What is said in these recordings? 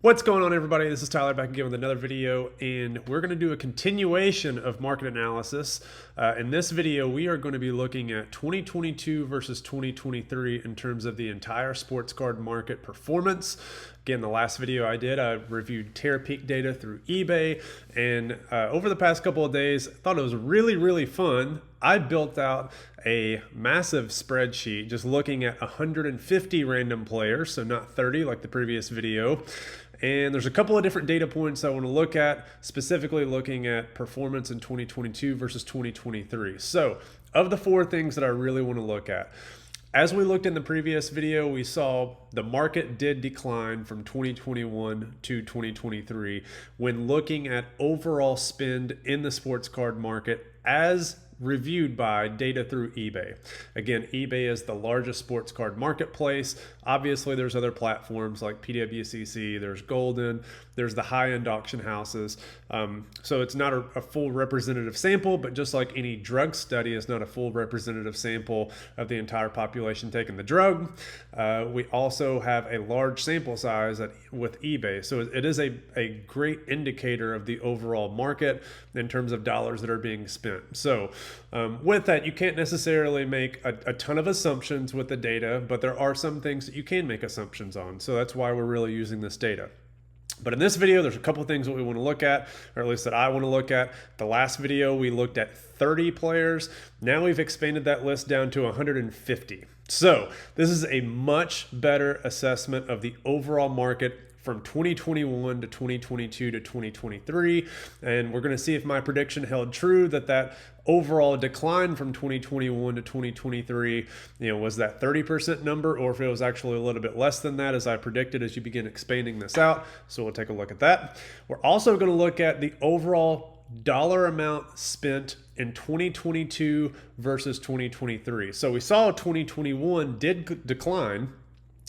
What's going on, everybody? This is Tyler back again with another video, and we're going to do a continuation of market analysis. In this video, we are going to be looking at 2022 versus 2023 in terms of the entire sports card market performance. Again, the last video I did, I reviewed tear peak data through eBay, and over the past couple of days, I thought it was really fun. I built out a massive spreadsheet just looking at 150 random players, so not 30 like the previous video. And there's a couple of different data points I want to look at, specifically looking at performance in 2022 versus 2023. So of the four things that I really want to look at, as we looked in the previous video, we saw the market did decline from 2021 to 2023 when looking at overall spend in the sports card market as reviewed by data through eBay. Again, eBay is the largest sports card marketplace. Obviously, there's other platforms like PWCC, there's Golden, there's the high-end auction houses. So it's not a full representative sample, but just like any drug study is not a full representative sample of the entire population taking the drug, we also have a large sample size with eBay. So it is a great indicator of the overall market in terms of dollars that are being spent. So with that, you can't necessarily make a ton of assumptions with the data, but there are some things that you can make assumptions on. So that's why we're really using this data. But in this video, there's a couple things that we want to look at, or at least that I want to look at. The last video, we looked at 30 players. Now we've expanded that list down to 150. So this is a much better assessment of the overall market from 2021 to 2022 to 2023. And we're going to see if my prediction held true, that overall decline from 2021 to 2023, was that 30% number, or if it was actually a little bit less than that, as I predicted, as you begin expanding this out. So we'll take a look at that. We're also going to look at the overall dollar amount spent in 2022 versus 2023. So we saw 2021 did decline.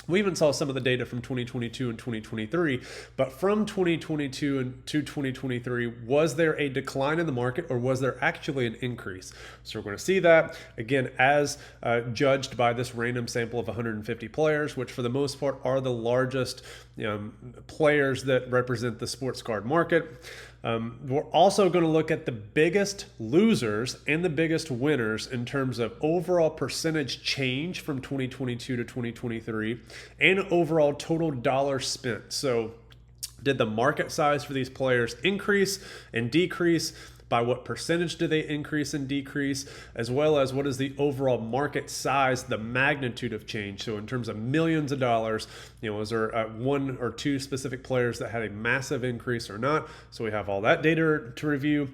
We even saw some of the data from 2022 and 2023, but from 2022 and to 2023, was there a decline in the market, or was there actually an increase? So we're going to see that, again, as judged by this random sample of 150 players, which for the most part are the largest players that represent the sports card market. We're also going to look at the biggest losers and the biggest winners in terms of overall percentage change from 2022 to 2023 and overall total dollars spent. So did the market size for these players increase and decrease? By what percentage do they increase and decrease, as well as what is the overall market size, the magnitude of change? So in terms of millions of dollars, is there one or two specific players that had a massive increase or not? So we have all that data to review.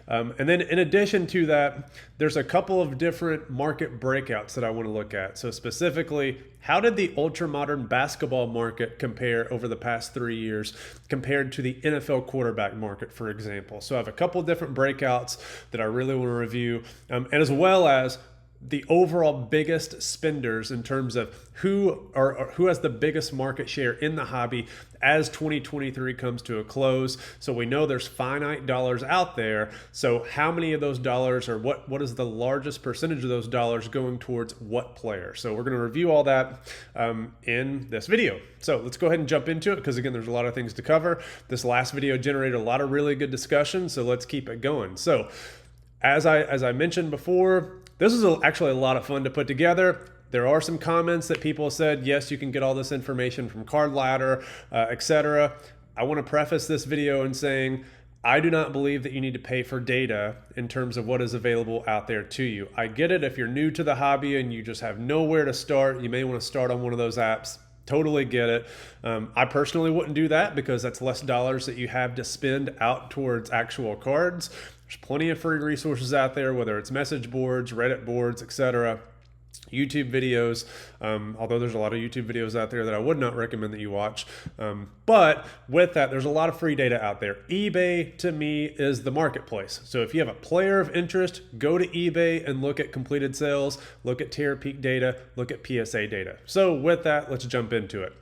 And then in addition to that, there's a couple of different market breakouts that I want to look at. So specifically, how did the ultra-modern basketball market compare over the past 3 years compared to the NFL quarterback market, for example? So I have a couple different breakouts that I really want to review, and as well as the overall biggest spenders in terms of who has the biggest market share in the hobby as 2023 comes to a close. So we know there's finite dollars out there. So how many of those dollars, or what is the largest percentage of those dollars going towards what player? So we're going to review all that in this video. So let's go ahead and jump into it, because again, there's a lot of things to cover. This last video generated a lot of really good discussion, so let's keep it going. So as I mentioned before, this is actually a lot of fun to put together. There are some comments that people said, yes, you can get all this information from Card Ladder, etc. I want to preface this video in saying, I do not believe that you need to pay for data in terms of what is available out there to you. I get it if you're new to the hobby and you just have nowhere to start. You may want to start on one of those apps. Totally get it. I personally wouldn't do that, because that's less dollars that you have to spend out towards actual cards. There's plenty of free resources out there, whether it's message boards, Reddit boards, etc. YouTube videos, although there's a lot of YouTube videos out there that I would not recommend that you watch. But with that, there's a lot of free data out there. eBay, to me, is the marketplace. So if you have a player of interest, go to eBay and look at completed sales, look at tear peak data, look at PSA data. So with that, let's jump into it.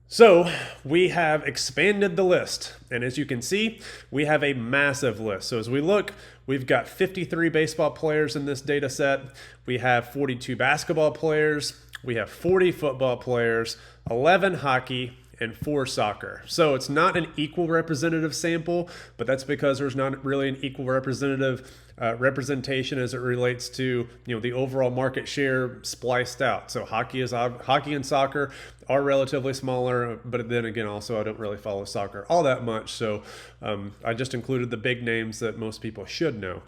So we have expanded the list, and as you can see, we have a massive list. So as we look, we've got 53 baseball players in this data set. We have 42 basketball players. We have 40 football players, 11 hockey, and for soccer. So it's not an equal representative sample, but that's because there's not really an equal representation as it relates to the overall market share spliced out. So hockey and soccer are relatively smaller, but then again, also I don't really follow soccer all that much, so I just included the big names that most people should know.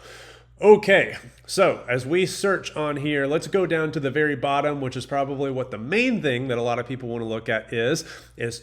Okay, so as we search on here, let's go down to the very bottom, which is probably what the main thing that a lot of people want to look at is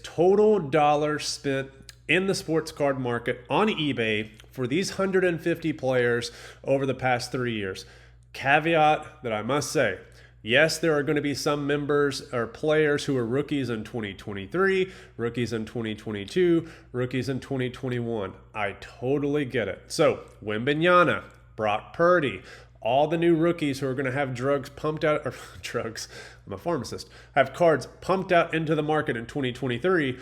total dollars spent in the sports card market on eBay for these 150 players over the past 3 years. Caveat that I must say, yes, there are going to be some members or players who are rookies in 2023, rookies in 2022, rookies in 2021. I totally get it. So Wembanyama, Brock Purdy, all the new rookies who are going to have drugs pumped out, or drugs, I'm a pharmacist, have cards pumped out into the market in 2023.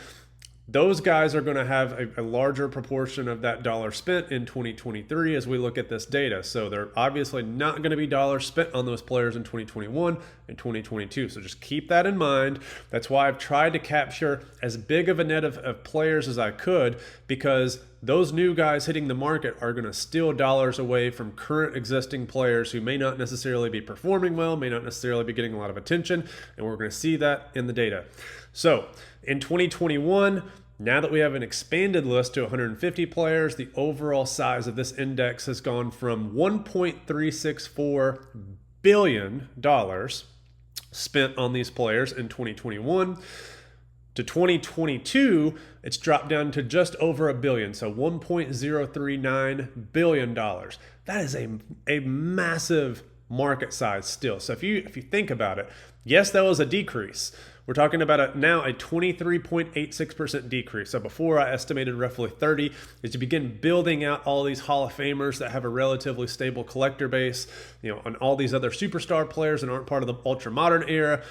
Those guys are going to have a larger proportion of that dollar spent in 2023 as we look at this data. So they're obviously not going to be dollars spent on those players in 2021 and 2022. So just keep that in mind. That's why I've tried to capture as big of a net of players as I could, because those new guys hitting the market are going to steal dollars away from current existing players who may not necessarily be performing well, may not necessarily be getting a lot of attention, and we're going to see that in the data. So in 2021, now that we have an expanded list to 150 players, the overall size of this index has gone from $1.364 billion spent on these players in 2021. To 2022, it's dropped down to just over $1 billion, so $1.039 billion. That is a massive market size still. So if you think about it, yes, that was a decrease. We're talking about now a 23.86% decrease. So before I estimated roughly 30. As you begin building out all these Hall of Famers that have a relatively stable collector base, and all these other superstar players that aren't part of the ultra modern era.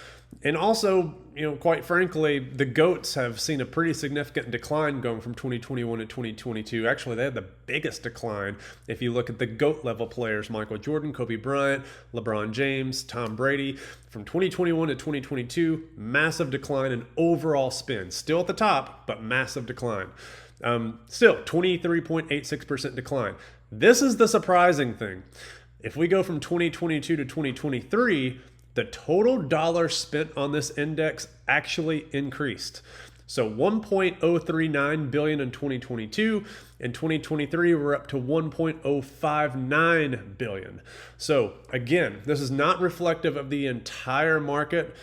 And also, quite frankly, the GOATs have seen a pretty significant decline going from 2021 to 2022. Actually, they had the biggest decline if you look at the GOAT level players: Michael Jordan, Kobe Bryant, LeBron James, Tom Brady. From 2021 to 2022, massive decline in overall spend. Still at the top, but massive decline. Still, 23.86% decline. This is the surprising thing. If we go from 2022 to 2023, the total dollars spent on this index actually increased. So $1.039 billion in 2022. In 2023, we're up to $1.059 billion. So again, this is not reflective of the entire market.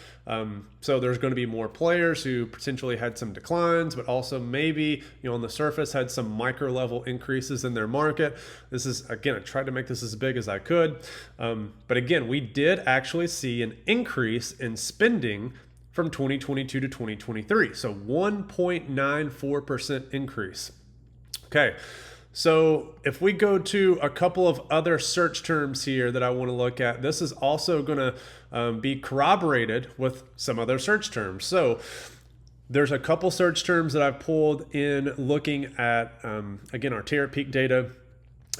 So there's going to be more players who potentially had some declines, but also maybe, on the surface had some micro level increases in their market. This is, again, I tried to make this as big as I could. But again, we did actually see an increase in spending from 2022 to 2023. So 1.94% increase. Okay. So if we go to a couple of other search terms here that I want to look at, this is also going to be corroborated with some other search terms. So there's a couple search terms that I've pulled in looking at, again, our Terra Peak data.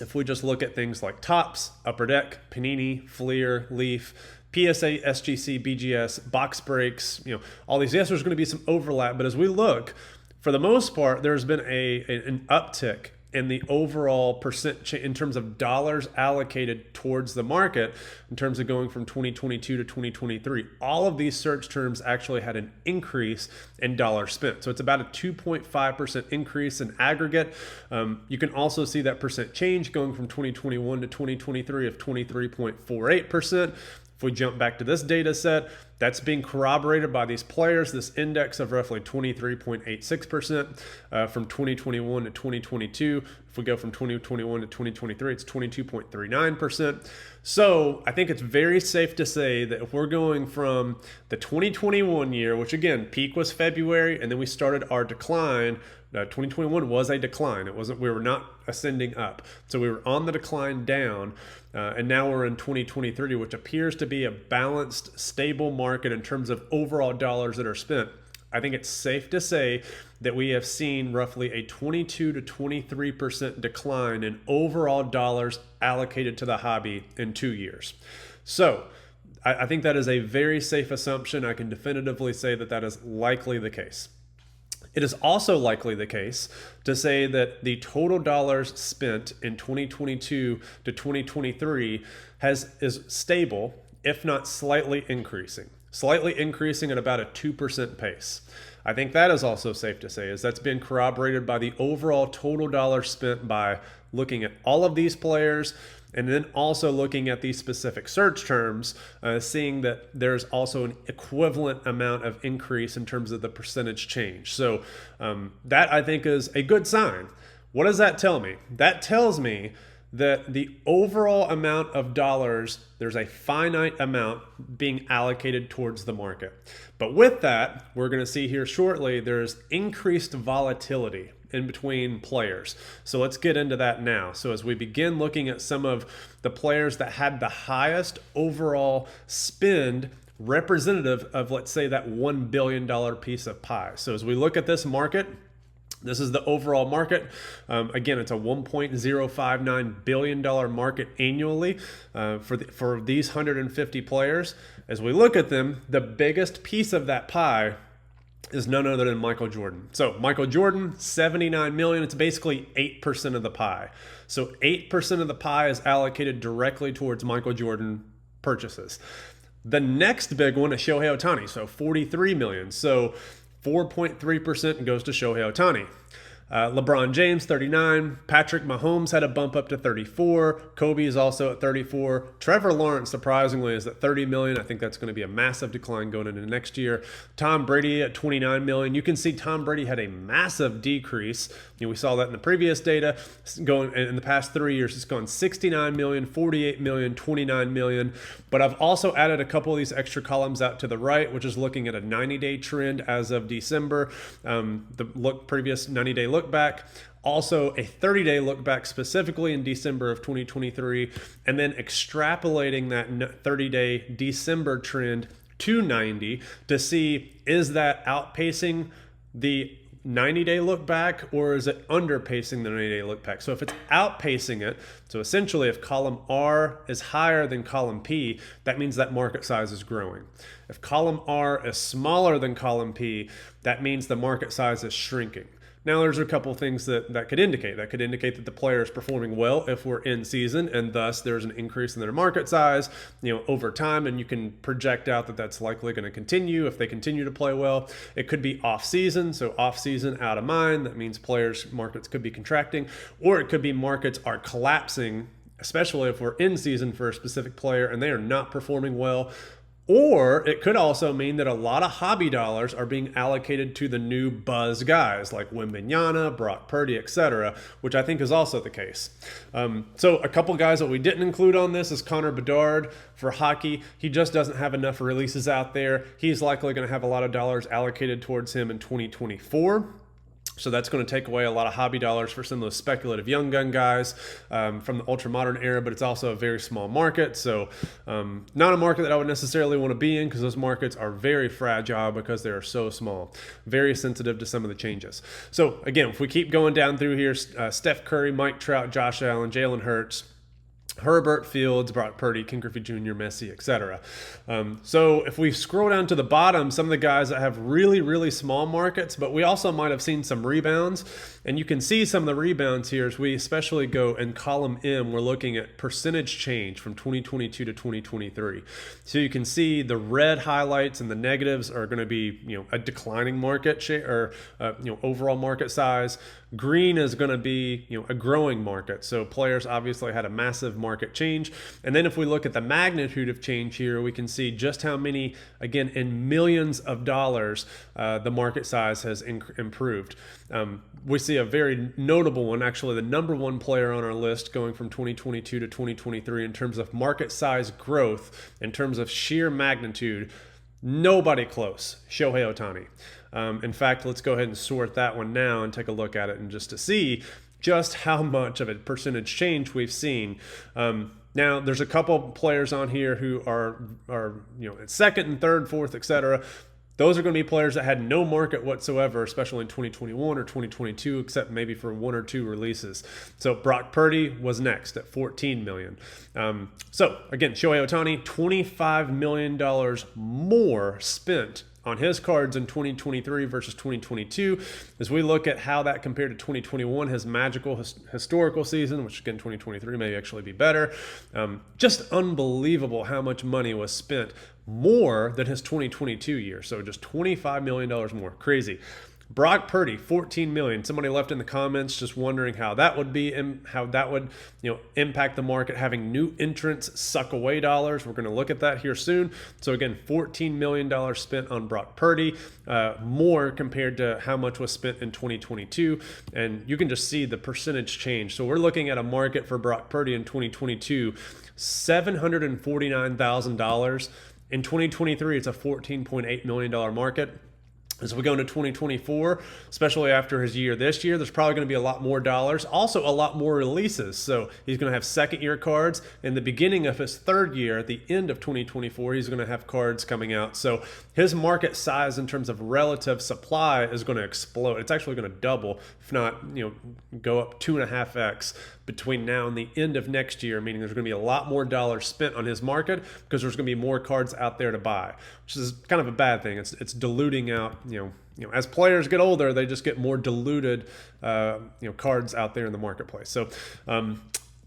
If we just look at things like Topps, Upper Deck, Panini, Fleer, Leaf, PSA, SGC, BGS, box breaks, all these, yes, there's going to be some overlap, but as we look, for the most part, there's been an uptick in the overall percent in terms of dollars allocated towards the market in terms of going from 2022 to 2023. All of these search terms actually had an increase in dollars spent. So it's about a 2.5% increase in aggregate. You can also see that percent change going from 2021 to 2023 of 23.48%. If we jump back to this data set, that's being corroborated by these players, this index of roughly 23.86% from 2021 to 2022. If we go from 2021 to 2023, it's 22.39%. So I think it's very safe to say that if we're going from the 2021 year, which again, peak was February, and then we started our decline. 2021 was a decline. We were not ascending up. So we were on the decline down. And now we're in 2023, which appears to be a balanced, stable market in terms of overall dollars that are spent. I think it's safe to say that we have seen roughly a 22 to 23% decline in overall dollars allocated to the hobby in 2 years. So I think that is a very safe assumption. I can definitively say that that is likely the case. It is also likely the case to say that the total dollars spent in 2022 to 2023 is stable, if not slightly increasing at about a 2% pace. I think that is also safe to say, as that's been corroborated by the overall total dollars spent by looking at all of these players, and then also looking at these specific search terms, seeing that there's also an equivalent amount of increase in terms of the percentage change. So that, I think, is a good sign. What does that tell me? That tells me that the overall amount of dollars, there's a finite amount being allocated towards the market. But with that, we're going to see here shortly, there's increased volatility in between players. So let's get into that now. So as we begin looking at some of the players that had the highest overall spend representative of, let's say, that $1 billion piece of pie. So as we look at this market, this is the overall market. Again, it's a $1.059 billion market annually for these 150 players. As we look at them, the biggest piece of that pie is none other than Michael Jordan. So Michael Jordan, $79 million. It's basically 8% of the pie. So 8% of the pie is allocated directly towards Michael Jordan purchases. The next big one is Shohei Ohtani, so $43 million. So 4.3% goes to Shohei Ohtani. LeBron James, 39. Patrick Mahomes had a bump up to 34. Kobe is also at 34. Trevor Lawrence, surprisingly, is at 30 million. I think that's going to be a massive decline going into next year. Tom Brady at 29 million. You can see Tom Brady had a massive decrease. We saw that in the previous data. Going in the past 3 years, it's gone 69 million, 48 million, 29 million. But I've also added a couple of these extra columns out to the right, which is looking at a 90-day trend as of December. The previous 90-day look back, also a 30-day look back specifically in December of 2023, and then extrapolating that 30-day December trend to 90 to see, is that outpacing the 90-day look back, or is it underpacing the 90-day look back? So if it's outpacing it, so essentially if column R is higher than column P, that means that market size is growing. If column R is smaller than column P, that means the market size is shrinking. Now, there's a couple of things that could indicate. That could indicate that the player is performing well if we're in season, and thus there's an increase in their market size, over time, and you can project out that that's likely going to continue if they continue to play well. It could be off season, so off season, out of mind. That means players' markets could be contracting, or it could be markets are collapsing, especially if we're in season for a specific player and they are not performing well. Or it could also mean that a lot of hobby dollars are being allocated to the new buzz guys like Wembanyama, Brock Purdy, etc., which I think is also the case. So a couple guys that we didn't include on this is Connor Bedard for hockey. He just doesn't have enough releases out there. He's likely going to have a lot of dollars allocated towards him in 2024. So that's going to take away a lot of hobby dollars for some of those speculative young gun guys from the ultra-modern era, but it's also a very small market. So not a market that I would necessarily want to be in, because those markets are very fragile because they are so small, very sensitive to some of the changes. So again, if we keep going down through here, Steph Curry, Mike Trout, Josh Allen, Jaylen Herz, Herbert, Fields, Brock Purdy, Ken Griffey Jr., Messi, etc. So if we scroll down to the bottom, some of the guys that have really, really small markets, but we also might have seen some rebounds. And you can see some of the rebounds here as we especially go in column M, we're looking at percentage change from 2022 to 2023. So you can see the red highlights and the negatives are going to be, a declining market share or, overall market size. Green is going to be, a growing market. So players obviously had a massive market change. And then if we look at the magnitude of change here, we can see just how many, again, in millions of dollars, the market size has improved. We see a very notable one, actually the number one player on our list going from 2022 to 2023 in terms of market size growth, in terms of sheer magnitude. Nobody close, Shohei Ohtani. In fact, let's go ahead and sort that one now and take a look at it, and just to see just how much of a percentage change we've seen. Now, there's a couple players on here who are second and third, fourth, etc. Those are going to be players that had no market whatsoever, especially in 2021 or 2022, except maybe for one or two releases. So Brock Purdy was next at $14 million. So again, Shohei Ohtani, $25 million more spent on his cards in 2023 versus 2022, as we look at how that compared to 2021, his magical historical season, which again 2023 may actually be better. Just unbelievable how much money was spent, more than his 2022 year. So just $25 million more. Crazy. Brock Purdy, $14 million. Somebody left in the comments just wondering how that would be, how that would, impact the market, having new entrants suck away dollars. We're going to look at that here soon. So again, $14 million spent on Brock Purdy, more compared to how much was spent in 2022. And you can just see the percentage change. So we're looking at a market for Brock Purdy in 2022, $749,000. In 2023, it's a $14.8 million market. As we go into 2024, especially after his year this year, there's probably going to be a lot more dollars, also a lot more releases. So he's going to have second year cards. In the beginning of his third year, at the end of 2024, he's going to have cards coming out. So his market size in terms of relative supply is going to explode. It's actually going to double, if not, go up 2.5x between now and the end of next year, meaning there's going to be a lot more dollars spent on his market because there's going to be more cards out there to buy, which is kind of a bad thing. It's diluting out, as players get older, they just get more diluted, cards out there in the marketplace. So,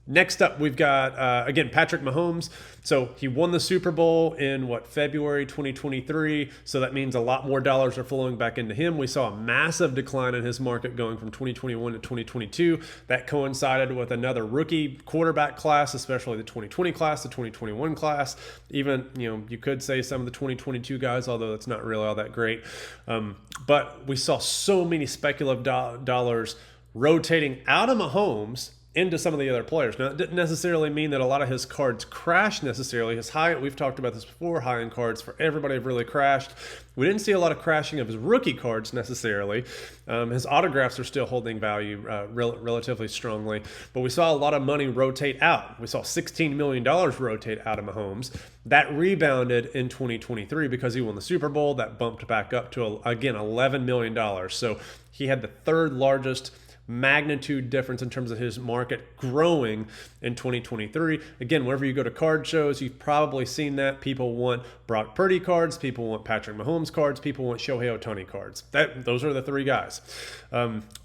next up, we've got, again, Patrick Mahomes. So he won the Super Bowl in, February 2023. So that means a lot more dollars are flowing back into him. We saw a massive decline in his market going from 2021 to 2022. That coincided with another rookie quarterback class, especially the 2020 class, the 2021 class. Even, you could say some of the 2022 guys, although that's not really all that great. But we saw so many speculative dollars rotating out of Mahomes into some of the other players. Now, it didn't necessarily mean that a lot of his cards crashed necessarily. We've talked about this before, high-end cards for everybody have really crashed. We didn't see a lot of crashing of his rookie cards necessarily. His autographs are still holding value relatively strongly, but we saw a lot of money rotate out. We saw $16 million rotate out of Mahomes. That rebounded in 2023 because he won the Super Bowl. That bumped back up to, again, $11 million. So he had the third largest magnitude difference in terms of his market growing in 2023. Again, whenever you go to card shows, you've probably seen that. People want Brock Purdy cards, people want Patrick Mahomes cards, people want Shohei Ohtani cards. Those are the three guys.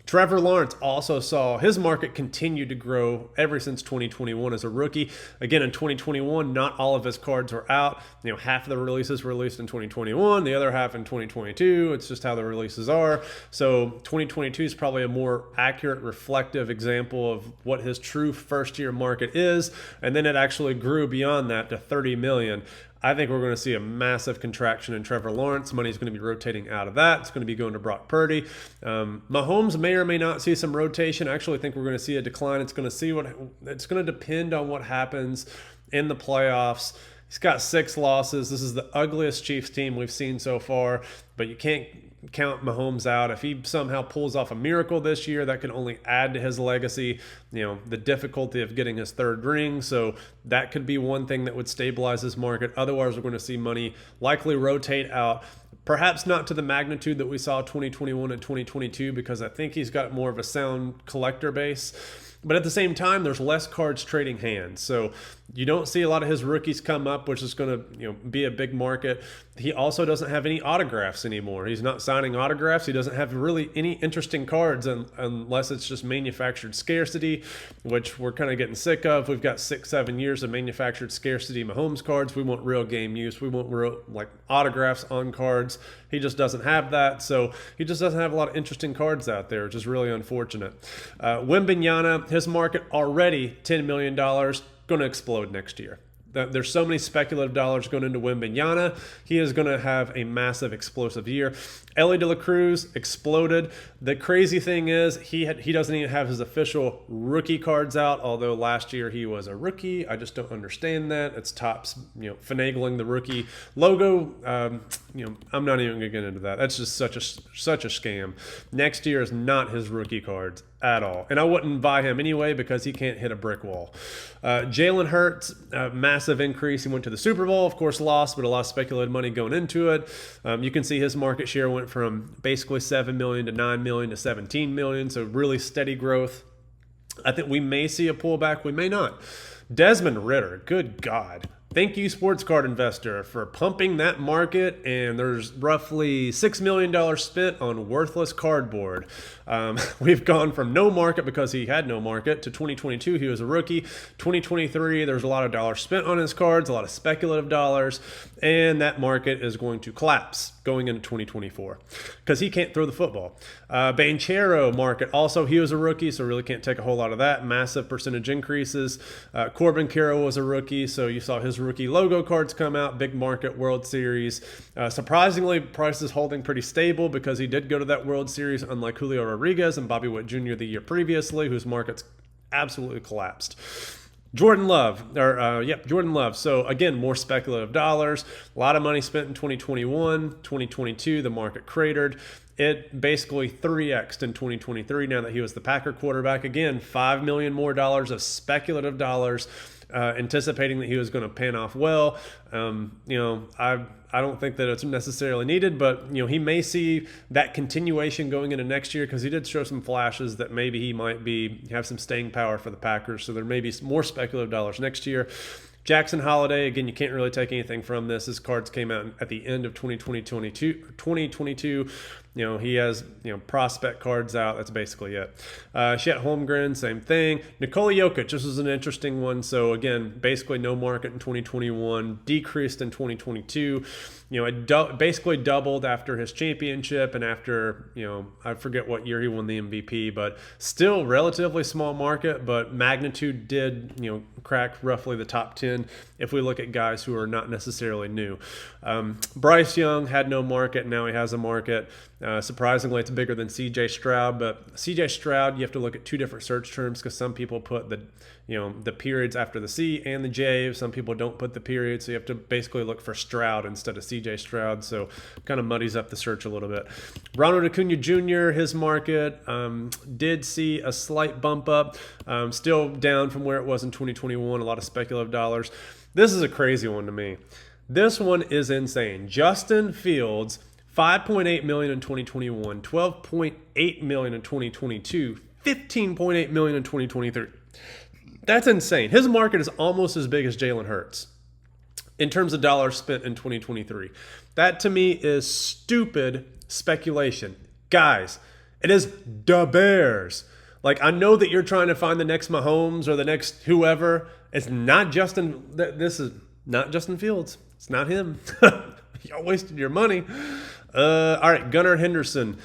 Trevor Lawrence also saw his market continue to grow ever since 2021 as a rookie. Again, in 2021, not all of his cards were out. Half of the releases were released in 2021, the other half in 2022. It's just how the releases are. So 2022 is probably a more accurate, reflective example of what his true first-year market is. And then it actually grew beyond that to 30 million. I think we're going to see a massive contraction in Trevor Lawrence. Money is going to be rotating out of that. It's going to be going to Brock Purdy. Mahomes may or may not see some rotation. I actually think we're going to see a decline. It's going to depend on what happens in the playoffs. He's got 6 losses. This is the ugliest Chiefs team we've seen so far, but you can't count Mahomes out. If he somehow pulls off a miracle this year, that can only add to his legacy, the difficulty of getting his third ring. So that could be one thing that would stabilize his market. Otherwise, we're going to see money likely rotate out, perhaps not to the magnitude that we saw 2021 and 2022, because I think he's got more of a sound collector base. But at the same time, there's less cards trading hands. So you don't see a lot of his rookies come up, which is going to be a big market. He also doesn't have any autographs anymore. He's not signing autographs. He doesn't have really any interesting cards unless it's just manufactured scarcity, which we're kind of getting sick of. We've got 6-7 years of manufactured scarcity Mahomes cards. We want real game use. We want real autographs on cards. He just doesn't have that. So he just doesn't have a lot of interesting cards out there, which is really unfortunate. Wembanyama, his market already $10 million, going to explode next year. There's so many speculative dollars going into Wembanyama. He is going to have a massive explosive year. Ellie De La Cruz exploded. The crazy thing is he doesn't even have his official rookie cards out, although last year he was a rookie. I just don't understand that. It's Topps, finagling the rookie logo. I'm not even going to get into that. That's just such a scam. Next year is not his rookie cards at all. And I wouldn't buy him anyway because he can't hit a brick wall. Jaylen Herz, massive increase. He went to the Super Bowl, of course lost, but a lot of speculated money going into it. You can see his market share went from basically 7 million to 9 million to 17 million. So really steady growth. I think we may see a pullback. We may not. Desmond Ridder, good God. Thank you, sports card investor, for pumping that market. And there's roughly $6 million spent on worthless cardboard. We've gone from no market because he had no market to 2022. He was a rookie. 2023, there's a lot of dollars spent on his cards, a lot of speculative dollars, and that market is going to collapse going into 2024 because he can't throw the football. Banchero market, also he was a rookie, so really can't take a whole lot of that. Massive percentage increases. Corbin Carroll was a rookie, so you saw his rookie logo cards come out. Big market, World Series. Surprisingly, price is holding pretty stable because he did go to that World Series, unlike Julio Rodriguez and Bobby Witt Jr. the year previously, whose markets absolutely collapsed. Jordan Love. So again, more speculative dollars. A lot of money spent in 2021, 2022. The market cratered. It basically 3x'd in 2023 now that he was the Packer quarterback. Again, $5 million more of speculative dollars, anticipating that he was going to pan off well. I don't think that it's necessarily needed, but he may see that continuation going into next year because he did show some flashes that maybe he might have some staying power for the Packers. So there may be more speculative dollars next year. Jackson Holiday, again, you can't really take anything from this. His cards came out at the end of 2022. He has, prospect cards out. That's basically it. Chet Holmgren, same thing. Nikola Jokic, this was an interesting one. So again, basically no market in 2021, decreased in 2022. It basically doubled after his championship and after, I forget what year he won the MVP, but still relatively small market, but magnitude did, crack roughly the top 10 if we look at guys who are not necessarily new. Bryce Young had no market. Now he has a market. Surprisingly, it's bigger than CJ Stroud, but CJ Stroud, you have to look at two different search terms because some people put the periods after the C and the J. Some people don't put the period, so you have to basically look for Stroud instead of CJ Stroud, so kind of muddies up the search a little bit. Ronald Acuna Jr., his market did see a slight bump up, still down from where it was in 2021, a lot of speculative dollars. This is a crazy one to me. This one is insane. Justin Fields, $5.8 million in 2021, $12.8 million in 2022, $15.8 million in 2023. That's insane. His market is almost as big as Jaylen Herz in terms of dollars spent in 2023. That to me is stupid speculation. Guys, it is the Bears. Like, I know that you're trying to find the next Mahomes or the next whoever. It's not Justin. This is not Justin Fields. It's not him. Y'all wasted your money. All right, Gunnar Henderson.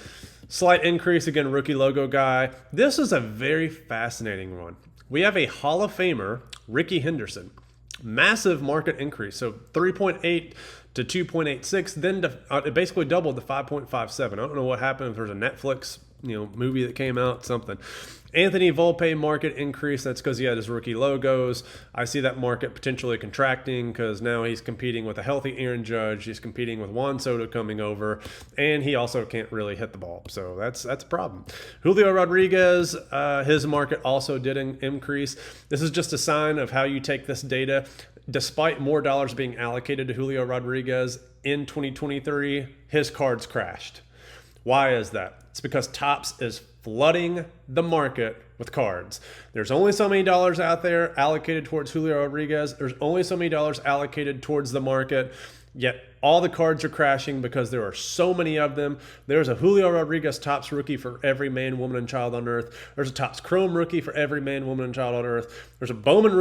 Slight increase, again, rookie logo guy. This is a very fascinating one. We have a Hall of Famer, Ricky Henderson. Massive market increase. So 3.8 to 2.86, then it basically doubled to 5.57. I don't know what happened, if there's a Netflix movie that came out, something. Anthony Volpe market increase. That's because he had his rookie logos. I see that market potentially contracting because now he's competing with a healthy Aaron Judge. He's competing with Juan Soto coming over, and he also can't really hit the ball. So that's a problem. Julio Rodriguez, his market also did increase. This is just a sign of how you take this data. Despite more dollars being allocated to Julio Rodriguez in 2023, his cards crashed. Why is that? It's because Topps is flooding the market with cards. There's only so many dollars out there allocated towards Julio Rodriguez. There's only so many dollars allocated towards the market, yet all the cards are crashing because there are so many of them. There's a Julio Rodriguez Topps rookie for every man, woman, and child on earth. There's a Topps Chrome rookie for every man, woman, and child on earth. There's a Bowman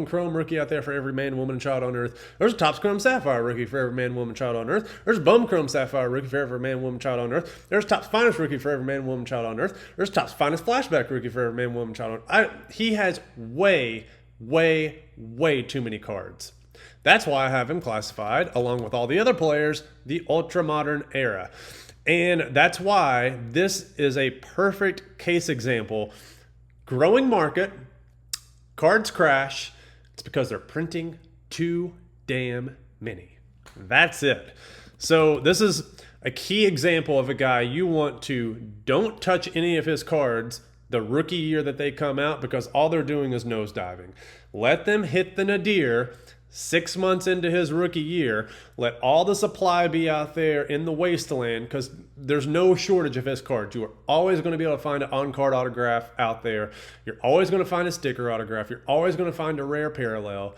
Chrome rookie out there for every man, woman, and child on earth. There's a Topps Chrome Sapphire rookie for every man, woman, child on earth. There's a Bum Chrome Sapphire rookie for every man, woman, child on earth. There's Topps Finest rookie for every man, woman, child on earth. There's Topps Finest Flashback rookie for every man, woman, child on earth. He has way too many cards. That's why I have him classified, along with all the other players, the ultra-modern era. And that's why this is a perfect case example. Growing market, cards crash. It's because they're printing too damn many. That's it. So this is a key example of a guy you want to don't touch any of his cards the rookie year that they come out because all they're doing is nosediving. Let them hit the nadir 6 months into his rookie year. Let all the supply be out there in the wasteland because there's no shortage of his cards. You are always going to be able to find an on-card autograph out there. You're always going to find a sticker autograph. You're always going to find a rare parallel.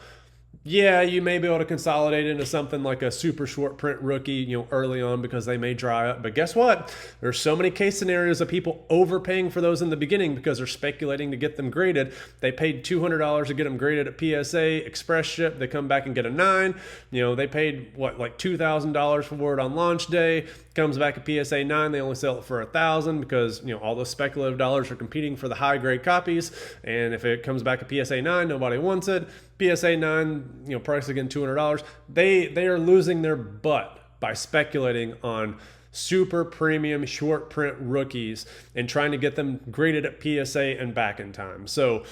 Yeah, you may be able to consolidate into something like a super short print rookie, early on because they may dry up. But guess what? There's so many case scenarios of people overpaying for those in the beginning because they're speculating to get them graded. They paid $200 to get them graded at PSA Express ship. They come back and get a 9. They paid like $2,000 for it on launch day. Comes back at PSA 9. They only sell it for $1,000 because all those speculative dollars are competing for the high grade copies. And if it comes back at PSA 9, nobody wants it. PSA 9, price again $200. They are losing their butt by speculating on super premium short print rookies and trying to get them graded at PSA and back in time. So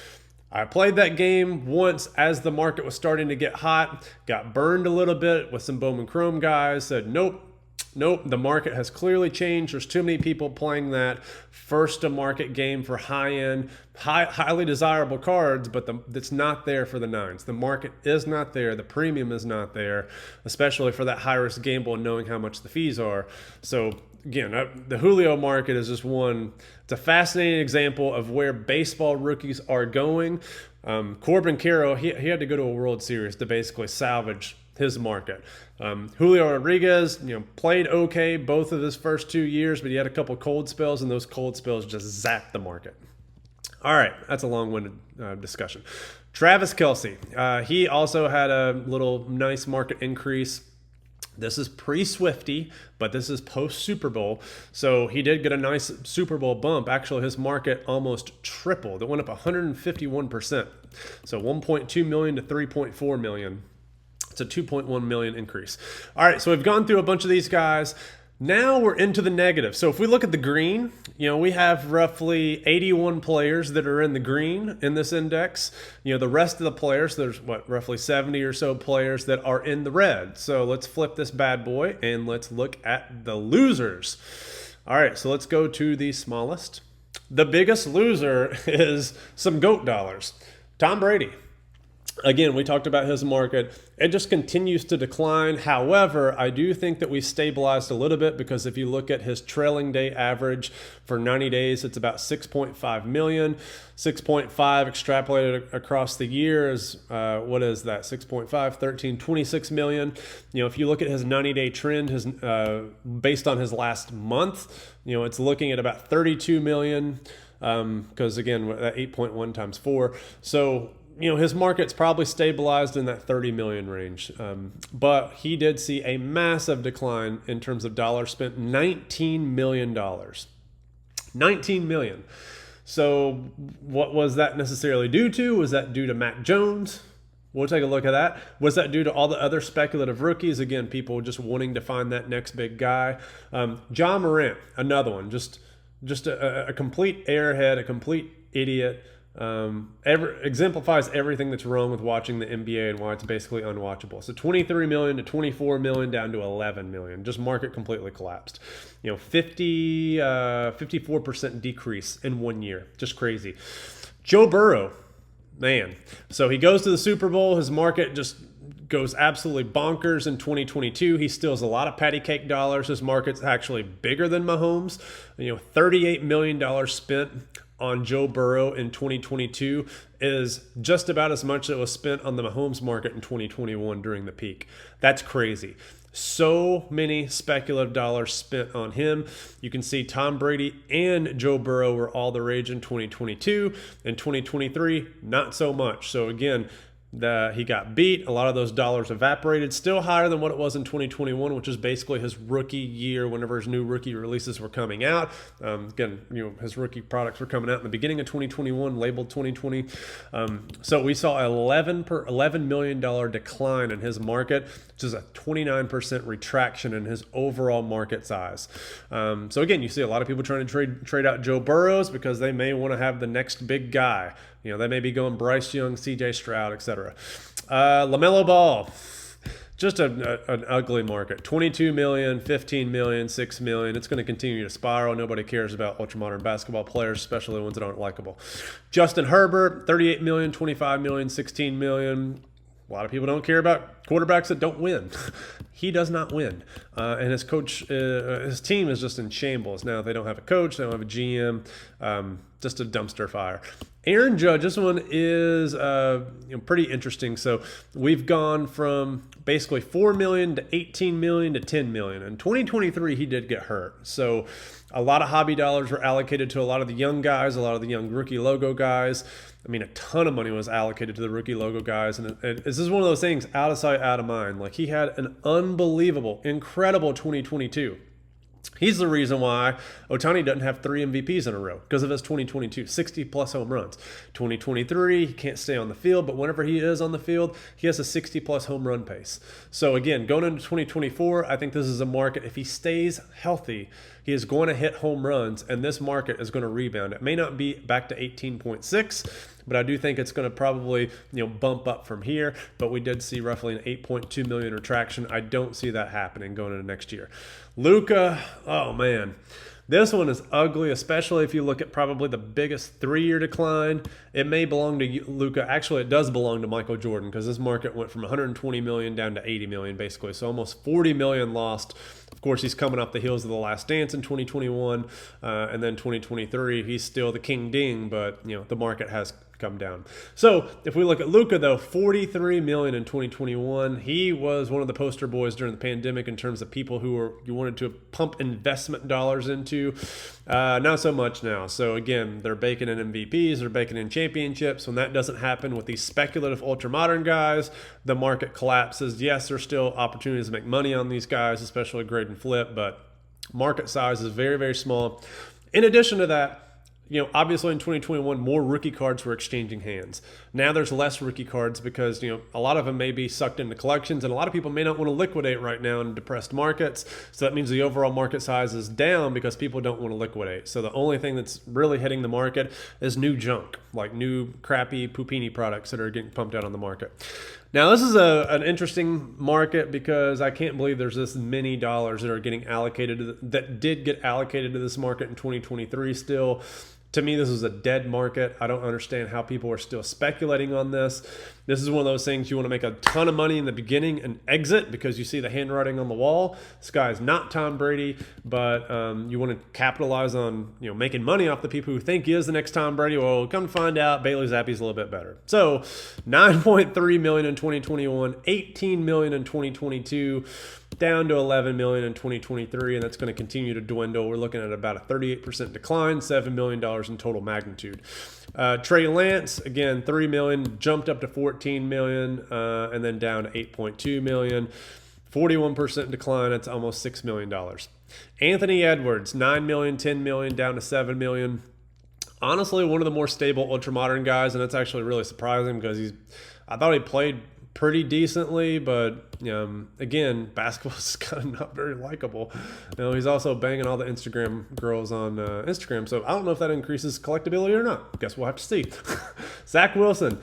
I played that game once as the market was starting to get hot, got burned a little bit with some Bowman Chrome guys, said nope, the market has clearly changed. There's too many people playing that first to market game for high-end, highly desirable cards, but it's not there for the 9s. The market is not there. The premium is not there, especially for that high-risk gamble and knowing how much the fees are. So again, the Julio market is just one. It's a fascinating example of where baseball rookies are going. Corbin Carroll, he had to go to a World Series to basically salvage his market. Julio Rodriguez, played okay both of his first 2 years, but he had a couple cold spells, and those cold spells just zapped the market. All right, that's a long-winded discussion. Travis Kelce, he also had a little nice market increase. This is pre-Swifty, but this is post-Super Bowl. So he did get a nice Super Bowl bump. Actually, his market almost tripled. It went up 151%. So 1.2 million to 3.4 million. It's a 2.1 million increase. All right, so we've gone through a bunch of these guys. Now we're into the negative. So if we look at the green, we have roughly 81 players that are in the green in this index. The rest of the players, there's roughly 70 or so players that are in the red. So let's flip this bad boy and let's look at the losers. All right, so let's go to the smallest. The biggest loser is some GOAT dollars. Tom Brady. Again, we talked about his market. It just continues to decline. However, I do think that we stabilized a little bit because if you look at his trailing day average for 90 days, it's about 6.5 million. 6.5 extrapolated across the year is, what is that? 6.5, 13, 26 million. If you look at his 90-day trend, based on his last month, it's looking at about 32 million because, again, that 8.1 times 4. So his market's probably stabilized in that 30 million range. But he did see a massive decline in terms of dollars spent, $19 million. 19 million. So what was that necessarily due to? Was that due to Mac Jones? We'll take a look at that. Was that due to all the other speculative rookies? Again, people just wanting to find that next big guy. John Morant, another one. Just a complete airhead, a complete idiot. Exemplifies everything that's wrong with watching the NBA and why it's basically unwatchable. So 23 million to 24 million down to 11 million. Just market completely collapsed. 54% decrease in 1 year. Just crazy. Joe Burrow, man. So he goes to the Super Bowl. His market just goes absolutely bonkers in 2022. He steals a lot of patty cake dollars. His market's actually bigger than Mahomes. $38 million spent on Joe Burrow in 2022 is just about as much that was spent on the Mahomes market in 2021 during the peak. That's crazy. So many speculative dollars spent on him. You can see Tom Brady and Joe Burrow were all the rage in 2022. In 2023, not so much. So again, he got beat. A lot of those dollars evaporated. Still higher than what it was in 2021, which is basically his rookie year whenever his new rookie releases were coming out. Again, his rookie products were coming out in the beginning of 2021, labeled 2020. So we saw $11 million decline in his market, which is a 29% retraction in his overall market size. So again, you see a lot of people trying to trade out Joe Burrows because they may want to have the next big guy. They may be going Bryce Young, CJ Stroud, etc. LaMelo Ball, just an ugly market. 22 million, 15 million, 6 million. It's going to continue to spiral. Nobody cares about ultramodern basketball players, especially the ones that aren't likable. Justin Herbert, 38 million, 25 million, 16 million. A lot of people don't care about quarterbacks that don't win. He does not win. And his coach, his team is just in shambles. Now, they don't have a coach, they don't have a GM, just a dumpster fire. Aaron Judge, this one is pretty interesting. So we've gone from basically $4 million to $18 million to $10 million. In 2023, he did get hurt. So a lot of hobby dollars were allocated to a lot of the young guys, a lot of the young rookie logo guys. I mean, a ton of money was allocated to the rookie logo guys. And this is one of those things, out of sight, out of mind. Like, he had an unbelievable, incredible 2022. He's the reason why Ohtani doesn't have 3 MVPs in a row, because of his 2022, 60-plus home runs. 2023, he can't stay on the field, but whenever he is on the field, he has a 60-plus home run pace. So again, going into 2024, I think this is a market, if he stays healthy, he is going to hit home runs, and this market is going to rebound. It may not be back to 18.6, but I do think it's going to probably bump up from here. But we did see roughly an 8.2 million retraction. I don't see that happening going into next year. Luka, oh man, this one is ugly, especially if you look at probably the biggest 3-year decline. It may belong to Luka. Actually, it does belong to Michael Jordan, because this market went from 120 million down to 80 million basically. So almost 40 million lost. Of course, he's coming off the heels of The Last Dance in 2021, and then 2023, he's still the king ding, but the market has come down. So if we look at Luka, though, 43 million in 2021. He was one of the poster boys during the pandemic in terms of people who you wanted to pump investment dollars into. Not so much now. So again, they're baking in MVPs, they're baking in championships. When that doesn't happen with these speculative ultra modern guys, the market collapses. Yes, there's still opportunities to make money on these guys, especially grade and flip, but market size is very, very small. In addition to that, obviously in 2021, more rookie cards were exchanging hands. Now there's less rookie cards because, a lot of them may be sucked into collections, and a lot of people may not want to liquidate right now in depressed markets. So that means the overall market size is down because people don't want to liquidate. So the only thing that's really hitting the market is new junk, like new crappy Pupini products that are getting pumped out on the market. Now, this is an interesting market because I can't believe there's this many dollars that are getting allocated that did get allocated to this market in 2023 still. To me, this is a dead market. I don't understand how people are still speculating on this. This is one of those things you want to make a ton of money in the beginning and exit because you see the handwriting on the wall. This guy is not Tom Brady, but you want to capitalize on making money off the people who think he is the next Tom Brady. Well, come to find out, Bailey Zappe's a little bit better. So 9.3 million in 2021, 18 million in 2022. Down to 11 million in 2023, and that's going to continue to dwindle. We're looking at about a 38% decline, $7 million in total magnitude. Trey Lance, again, 3 million, jumped up to 14 million, and then down to 8.2 million. 41% decline, that's almost $6 million. Anthony Edwards, 9 million, 10 million, down to 7 million. Honestly, one of the more stable ultra-modern guys, and that's actually really surprising because I thought he played pretty decently, but again, basketball is kind of not very likable. He's also banging all the Instagram girls on Instagram, so I don't know if that increases collectability or not. Guess we'll have to see. Zach Wilson.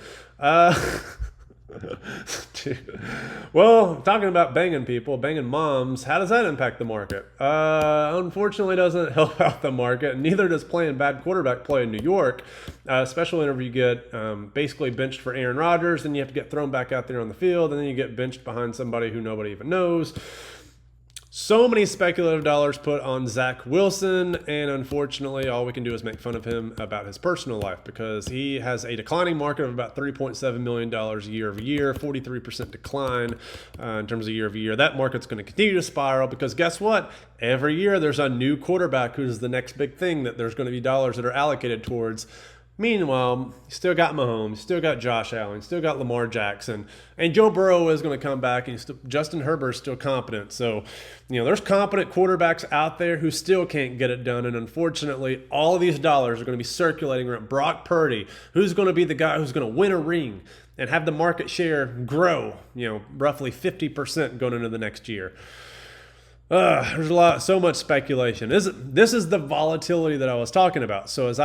Dude. Well, talking about banging people, banging moms, how does that impact the market? Unfortunately, doesn't help out the market, and neither does playing bad quarterback play in New York, especially whenever you get basically benched for Aaron Rodgers, and you have to get thrown back out there on the field, and then you get benched behind somebody who nobody even knows. So many speculative dollars put on Zach Wilson, and unfortunately, all we can do is make fun of him about his personal life because he has a declining market of about $3.7 million year over year, 43% decline in terms of year over year. That market's going to continue to spiral because guess what? Every year there's a new quarterback who's the next big thing that there's going to be dollars that are allocated towards. Meanwhile, you still got Mahomes, you still got Josh Allen, you still got Lamar Jackson, and Joe Burrow is going to come back, and Justin Herbert's still competent. So, there's competent quarterbacks out there who still can't get it done, and unfortunately, all of these dollars are going to be circulating around Brock Purdy, who's going to be the guy who's going to win a ring and have the market share grow, roughly 50% going into the next year. There's so much speculation. This is the volatility that I was talking about. So as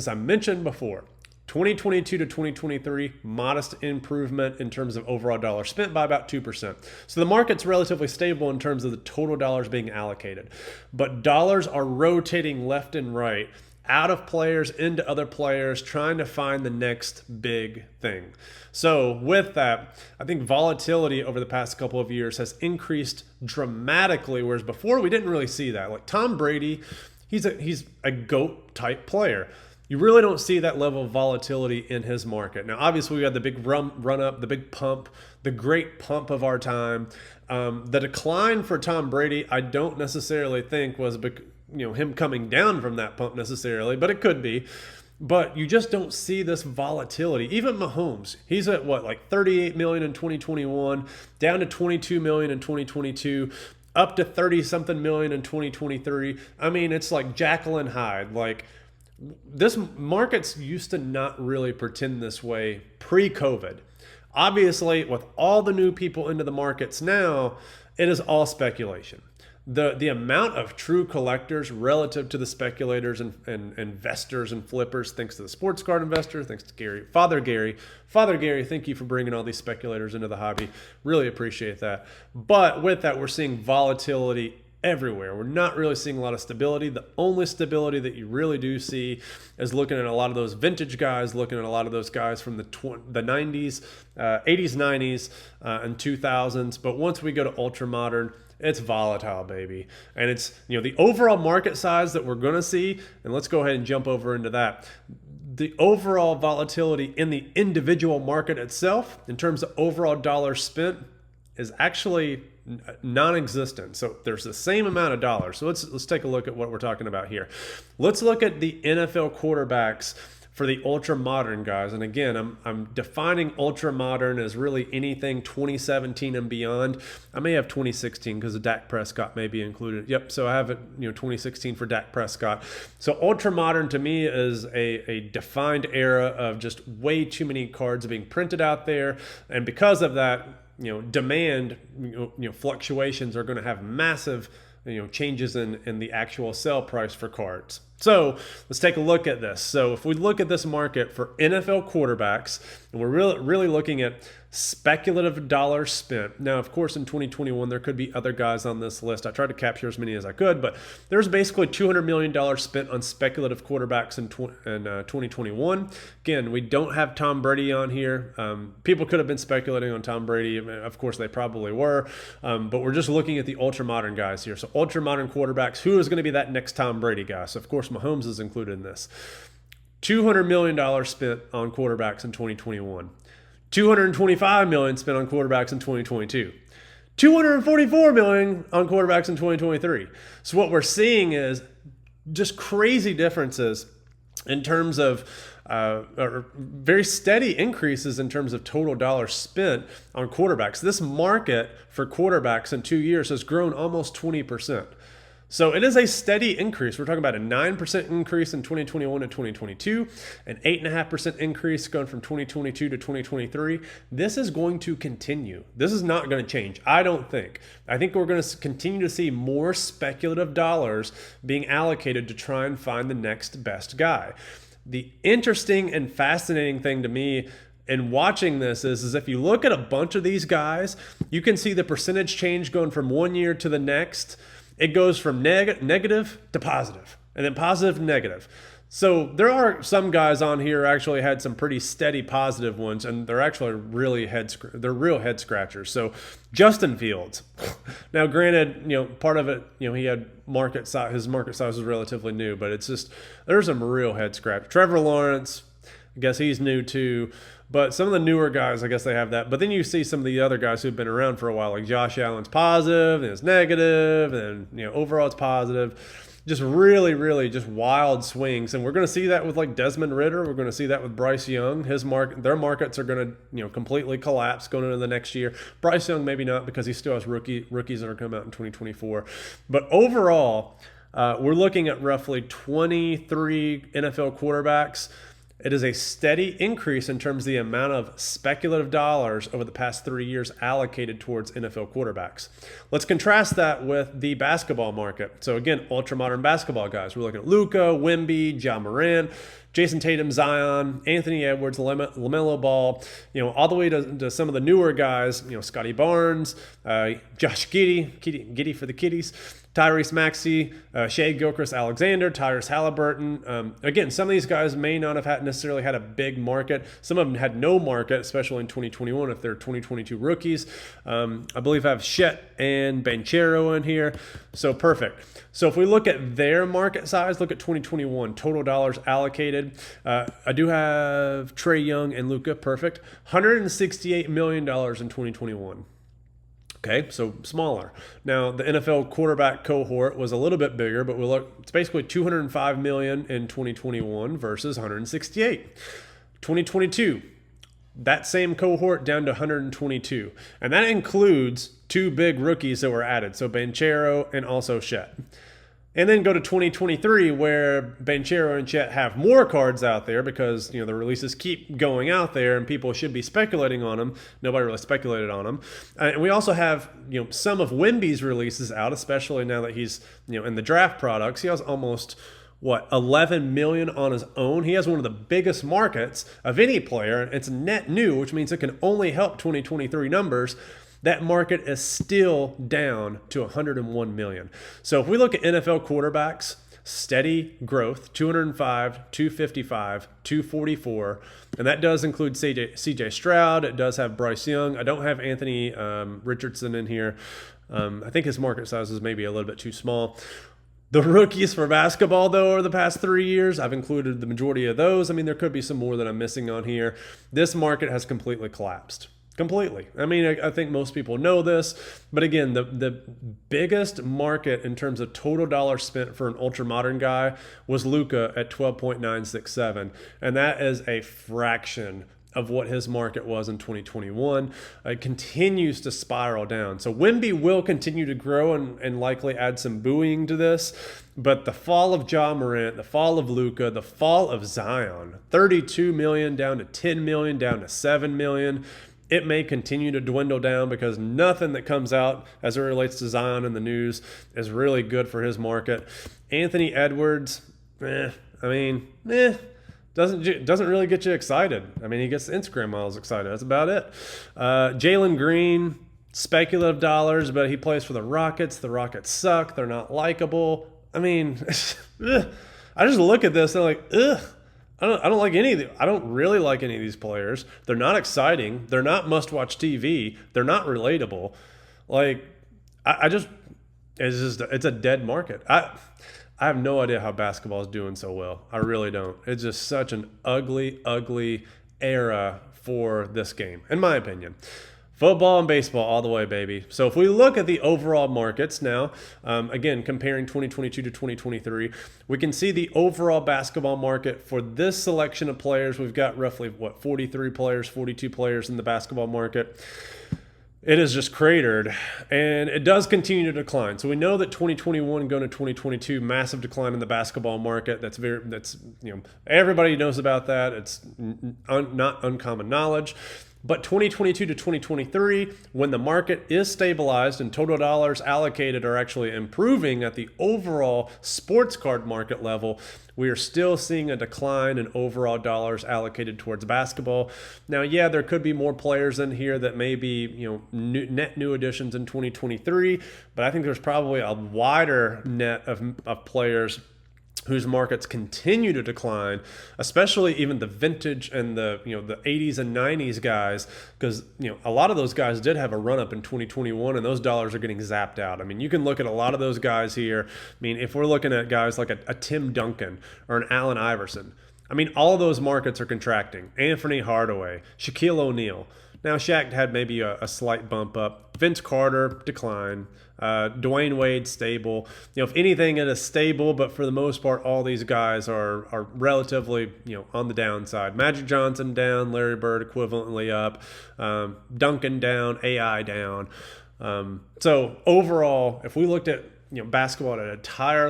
I mentioned before, 2022 to 2023, modest improvement in terms of overall dollars spent by about 2%. So the market's relatively stable in terms of the total dollars being allocated. But dollars are rotating left and right out of players into other players, trying to find the next big thing. So with that, I think volatility over the past couple of years has increased dramatically, whereas before we didn't really see that. Like Tom Brady, he's a GOAT type player. You really don't see that level of volatility in his market. Now, obviously, we had the big run up, the big pump, the great pump of our time. The decline for Tom Brady, I don't necessarily think was him coming down from that pump necessarily, but it could be. But you just don't see this volatility. Even Mahomes, he's at what, like 38 million in 2021, down to 22 million in 2022. Up to 30-something million in 2023. I mean, it's like Jekyll and Hyde. Like, this markets used to not really pretend this way pre-COVID. Obviously, with all the new people into the markets now, it is all speculation. The amount of true collectors relative to the speculators and investors and flippers, thanks to the sports card investor, thanks to Father Gary, thank you for bringing all these speculators into the hobby. Really appreciate that. But with that, we're seeing volatility everywhere. We're not really seeing a lot of stability. The only stability that you really do see is looking at a lot of those vintage guys, looking at a lot of those guys from the 90s, 80s, 90s, and 2000s. But once we go to ultra modern, it's volatile, baby. And it's, the overall market size that we're going to see, and let's go ahead and jump over into that. The overall volatility in the individual market itself, in terms of overall dollars spent, is actually non-existent. So there's the same amount of dollars. So let's take a look at what we're talking about here. Let's look at the NFL quarterbacks for the ultra modern guys. And again, I'm defining ultra modern as really anything 2017 and beyond. I may have 2016 because Dak Prescott may be included. Yep. So I have it, 2016 for Dak Prescott. So ultra modern to me is a defined era of just way too many cards being printed out there. And because of that, demand, fluctuations are going to have massive, changes in the actual sell price for cards. So let's take a look at this. So if we look at this market for NFL quarterbacks, and we're really looking at speculative dollars spent. Now, of course, in 2021, there could be other guys on this list. I tried to capture as many as I could, but there's basically $200 million spent on speculative quarterbacks in 2021. Again, we don't have Tom Brady on here. People could have been speculating on Tom Brady. Of course, they probably were, but we're just looking at the ultra-modern guys here. So ultra-modern quarterbacks, who is going to be that next Tom Brady guy? So, of course, Mahomes is included in this. $200 million spent on quarterbacks in 2021. $225 million spent on quarterbacks in 2022. $244 million on quarterbacks in 2023. So what we're seeing is just crazy differences in terms of or very steady increases in terms of total dollars spent on quarterbacks. This market for quarterbacks in 2 years has grown almost 20%. So it is a steady increase. We're talking about a 9% increase in 2021 to 2022, an 8.5% increase going from 2022 to 2023. This is going to continue. This is not going to change, I don't think. I think we're going to continue to see more speculative dollars being allocated to try and find the next best guy. The interesting and fascinating thing to me in watching this is if you look at a bunch of these guys, you can see the percentage change going from 1 year to the next. It goes from negative to positive, and then positive to negative. So there are some guys on here who actually had some pretty steady positive ones, and they're actually really real head scratchers. So Justin Fields. Now, granted, part of it, he had market size. His market size was relatively new, but it's just there's some real head scratch. Trevor Lawrence, I guess he's new too. But some of the newer guys, I guess they have that. But then you see some of the other guys who've been around for a while, like Josh Allen's positive, and it's negative, and overall it's positive. Just really just wild swings. And we're going to see that with like Desmond Ridder. We're going to see that with Bryce Young. Their markets are going to completely collapse going into the next year. Bryce Young maybe not, because he still has rookies that are coming out in 2024. But overall, we're looking at roughly 23 NFL quarterbacks. It is a steady increase in terms of the amount of speculative dollars over the past 3 years allocated towards NFL quarterbacks. Let's contrast that with the basketball market. So again, ultra-modern basketball guys. We're looking at Luka, Wemby, Ja Morant, Jason Tatum, Zion, Anthony Edwards, LaMelo Ball, all the way to some of the newer guys, Scotty Barnes, Josh Giddey for the Kiddies, Tyrese Maxey, Shea Gilchrist-Alexander, Tyrese Halliburton. Again, some of these guys may not have necessarily had a big market. Some of them had no market, especially in 2021 if they're 2022 rookies. I believe I have Chet and Banchero in here. So perfect. So if we look at their market size, look at 2021, total dollars allocated. I do have Trae Young and Luka, perfect. $168 million in 2021. Okay, so smaller. Now the NFL quarterback cohort was a little bit bigger, but we look, it's basically 205 million in 2021 versus 168. 2022, that same cohort down to 122, and that includes two big rookies that were added, so Banchero and also Chet. And then go to 2023 where Banchero and Chet have more cards out there because, the releases keep going out there and people should be speculating on them. Nobody really speculated on them. And we also have, some of Wemby's releases out, especially now that he's, in the draft products. He has almost, 11 million on his own. He has one of the biggest markets of any player. It's net new, which means it can only help 2023 numbers. That market is still down to 101 million. So if we look at NFL quarterbacks, steady growth, 205, 255, 244, and that does include CJ Stroud. It does have Bryce Young. I don't have Anthony Richardson in here. I think his market size is maybe a little bit too small. The rookies for basketball, though, over the past 3 years, I've included the majority of those. I mean, there could be some more that I'm missing on here. This market has completely collapsed. Completely. I mean, I think most people know this, but again, the biggest market in terms of total dollars spent for an ultra-modern guy was Luka at 12.967, and that is a fraction of what his market was in 2021. It continues to spiral down. So Wemby will continue to grow and likely add some buoying to this, but the fall of Ja Morant, the fall of Luka, the fall of Zion, 32 million down to 10 million, down to 7 million, it may continue to dwindle down because nothing that comes out as it relates to Zion in the news is really good for his market. Anthony Edwards, doesn't really get you excited. I mean, he gets the Instagram models excited. That's about it. Jalen Green, speculative dollars, but he plays for the Rockets. The Rockets suck. They're not likable. I mean, I just look at this and I'm like, ugh. I don't like any of them. I don't really like any of these players. They're not exciting. They're not must-watch TV. They're not relatable. Like, it's a dead market. I have no idea how basketball is doing so well. I really don't. It's just such an ugly, ugly era for this game, in my opinion. Football and baseball all the way, baby. So if we look at the overall markets now, again, comparing 2022 to 2023, we can see the overall basketball market for this selection of players. We've got roughly, 43 players, 42 players in the basketball market. It is just cratered, and it does continue to decline. So we know that 2021 going to 2022, massive decline in the basketball market. That's everybody knows about that. It's not uncommon knowledge. But 2022 to 2023, when the market is stabilized and total dollars allocated are actually improving at the overall sports card market level, we are still seeing a decline in overall dollars allocated towards basketball. Now, yeah, there could be more players in here that may be, net new additions in 2023, but I think there's probably a wider net of players whose markets continue to decline, especially even the vintage and the 80s and 90s guys, because a lot of those guys did have a run up in 2021 and those dollars are getting zapped out. I mean, you can look at a lot of those guys here. I mean, if we're looking at guys like a Tim Duncan or an Allen Iverson, I mean, all of those markets are contracting. Anthony Hardaway, Shaquille O'Neal. Now, Shaq had maybe a slight bump up. Vince Carter, decline. Dwayne Wade, stable. If anything, it is stable, but for the most part, all these guys are relatively, on the downside. Magic Johnson down, Larry Bird equivalently up, Duncan down, AI down. So overall, if we looked at, basketball at an entire,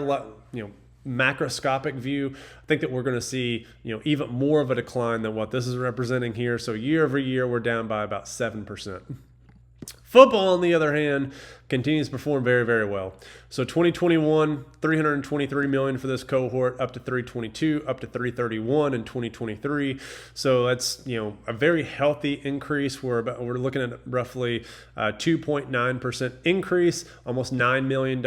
macroscopic view, I think that we're going to see, even more of a decline than what this is representing here. So year over year, we're down by about 7%. Football, on the other hand, continues to perform very, very well. So 2021, $323 million for this cohort, up to 322, up to 331 in 2023. So that's, you know, a very healthy increase. We're looking at roughly 2.9% increase, almost $9 million,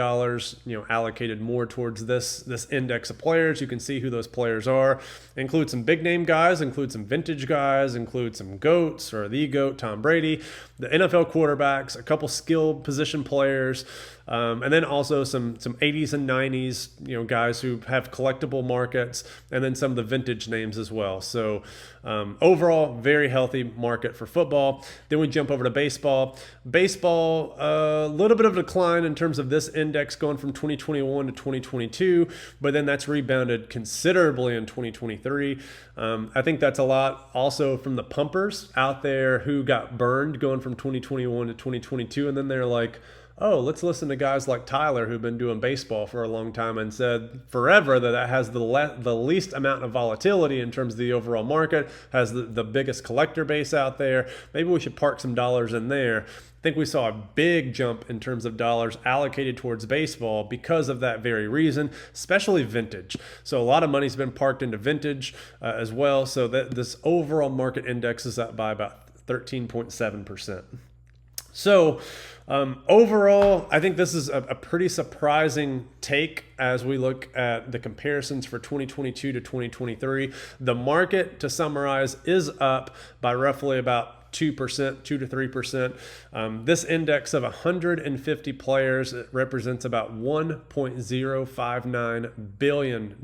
you know, allocated more towards this index of players. You can see who those players are. Include some big name guys, include some vintage guys, include some GOATs, or the GOAT, Tom Brady, the NFL quarterbacks, a couple skilled position players, and then also some 80s and 90s, you know, guys who have collectible markets, and then some of the vintage names as well. So overall, very healthy market for football. Then we jump over to baseball. Baseball, a little bit of a decline in terms of this index going from 2021 to 2022, but then that's rebounded considerably in 2023. I think that's a lot also from the pumpers out there who got burned going from 2021 to 2022, and then they're like, oh, let's listen to guys like Tyler who've been doing baseball for a long time and said forever that has the least amount of volatility in terms of the overall market, has the biggest collector base out there. Maybe we should park some dollars in there. I think we saw a big jump in terms of dollars allocated towards baseball because of that very reason, especially vintage. So a lot of money's been parked into vintage as well. So that this overall market index is up by about 13.7%. So overall, I think this is a pretty surprising take as we look at the comparisons for 2022 to 2023. The market, to summarize, is up by roughly about 2%, 2 to 3%. This index of 150 players represents about $1.059 billion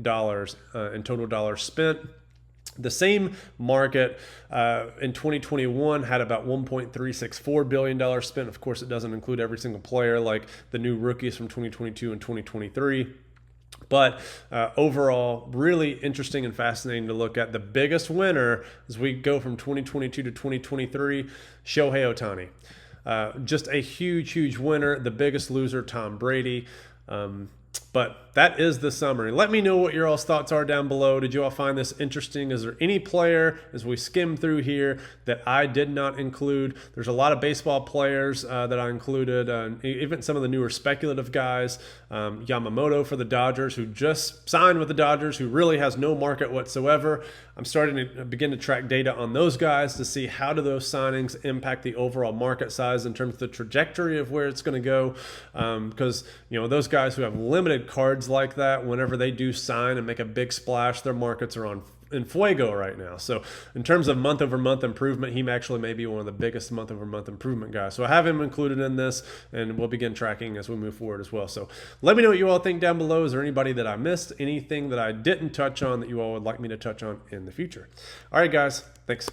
in total dollars spent. The same market in 2021 had about $1.364 billion spent. Of course, it doesn't include every single player like the new rookies from 2022 and 2023. But overall, really interesting and fascinating to look at. The biggest winner as we go from 2022 to 2023, Shohei Ohtani. Just a huge, huge winner. The biggest loser, Tom Brady. But that is the summary. Let me know what your all's thoughts are down below. Did you all find this interesting? Is there any player, as we skim through here, that I did not include? There's a lot of baseball players that I included, even some of the newer speculative guys. Yamamoto for the Dodgers, who just signed with the Dodgers, who really has no market whatsoever. I'm starting to begin to track data on those guys to see how do those signings impact the overall market size in terms of the trajectory of where it's going to go. Because, you know, those guys who have limited cards like that, whenever they do sign and make a big splash, their markets are in fuego right now. So in terms of month over month improvement, he actually may be one of the biggest month over month improvement guys. So I have him included in this, and we'll begin tracking as we move forward as well. So let me know what you all think down below. Is there anybody that I missed? Anything that I didn't touch on that you all would like me to touch on in the future? All right, guys. Thanks.